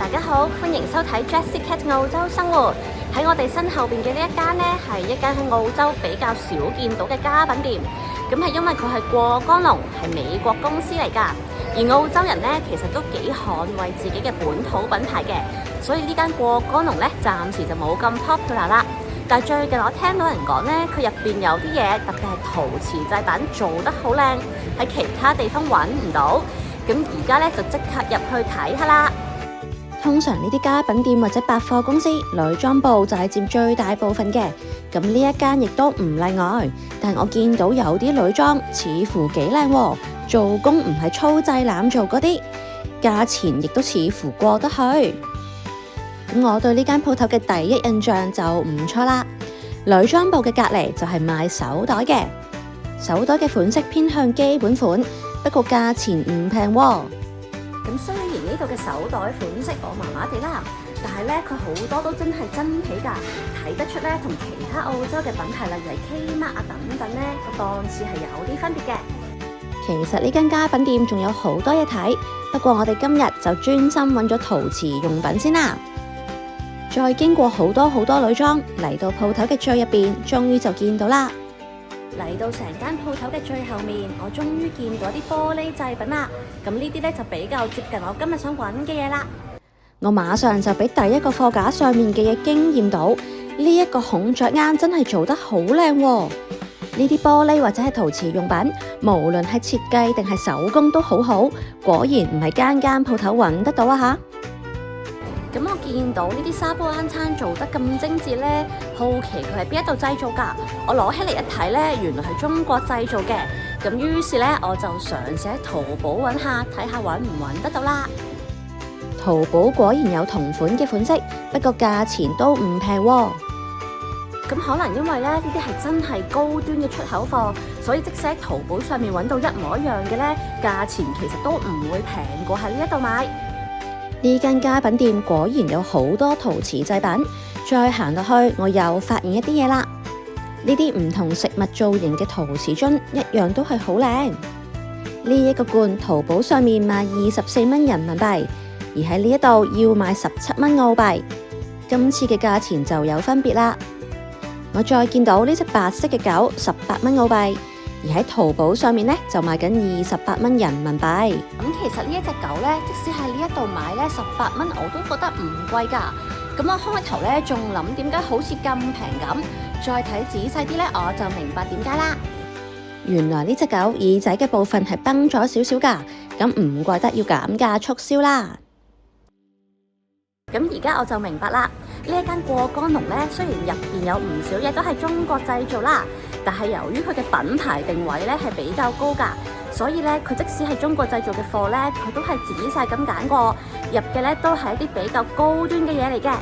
大家好，歡迎收睇 Jessie Cat 澳洲生活。喺我哋身後邊嘅呢一間呢，係一間喺澳洲比較少見到嘅家品店。咁係因為佢係過江龍，係美國公司嚟㗎。而澳洲人呢，其實都幾捍衛自己嘅本土品牌嘅，所以呢間過江龍呢，暫時就冇咁 popular 啦。但係最近我聽到人講呢，佢入邊有啲嘢，特別係陶瓷製品做得好靚，喺其他地方揾唔到。咁而家呢，就即刻入去睇下啦。通常呢啲家品店或者百貨公司女裝部就係佔最大部分嘅，咁呢一間亦都唔例外。但我見到有啲女裝似乎幾靚喎，做工唔係粗製濫造嗰啲，價錢亦都似乎過得去。咁我對呢間鋪頭嘅第一印象就唔錯啦。女裝部嘅隔離就係賣手袋嘅，手袋嘅款式偏向基本款，不過價錢唔平喎。咁雖然呢度嘅手袋款式我麻麻地啦，但係咧佢好多都真係真皮㗎，睇得出咧同其他澳洲嘅品牌，例如係 Kmart 啊等等咧個檔次係有啲分別嘅。其實呢間家品店仲有好多嘢睇，不過我哋今日就專心揾咗陶瓷用品先啦。再經過好多女裝嚟到鋪頭嘅最入邊，終於就見到啦。嚟到成間鋪頭嘅最後面，我終於見到啲玻璃製品啦。咁呢啲咧就比較接近我今日想揾嘅嘢啦。我馬上就俾第一個貨架上面嘅嘢驚豔到，呢一個孔雀眼真係做得好靚喎！呢啲玻璃或者係陶瓷用品，無論係設計定係手工都好好，果然唔係間間鋪頭揾得到啊吓！咁我見到呢啲沙煲罌罉做得咁精緻呢，好奇佢係邊一度製造㗎？我攞起嚟一睇呢，原來係中國製造嘅。咁於是呢，我就嘗試喺淘寶揾下，睇下揾唔揾得到啦。淘寶果然有同款嘅款式，不過價錢都唔平喎。咁可能因為呢啲係真係高端嘅出口貨，所以即使喺淘寶上面揾到一模一樣嘅呢，價錢其實都唔會平過喺呢一度買。呢間家品店果然有好多陶瓷製品，再行落去我又發現一啲嘢啦。呢啲唔同食物造型嘅陶瓷樽一樣都係好靚。呢一個罐淘寶上面賣24蚊人民幣，而喺呢一度要賣17蚊澳幣，今次嘅價錢就有分別啦。我再見到呢隻白色嘅狗18蚊澳幣，而喺淘寶上面呢，就賣緊28蚊人民幣。咁其實呢一隻狗呢，即使喺呢一度買呢18蚊，我都覺得唔貴㗎。咁我開頭呢，仲諗點解好似咁平咁，再睇仔細啲呢，我就明白點解啦。原來呢隻狗耳仔嘅部分係崩咗少少㗎，咁唔怪得要減價促銷啦。咁而家我就明白啦，呢一間過江龍呢，雖然入邊有唔少嘢都係中國製造啦，但係由於佢嘅品牌定位呢係比較高㗎，所以呢，佢即使係中國製造嘅貨呢，佢都係仔細咁揀過，入嘅呢都係一啲比較高端嘅嘢嚟嘅。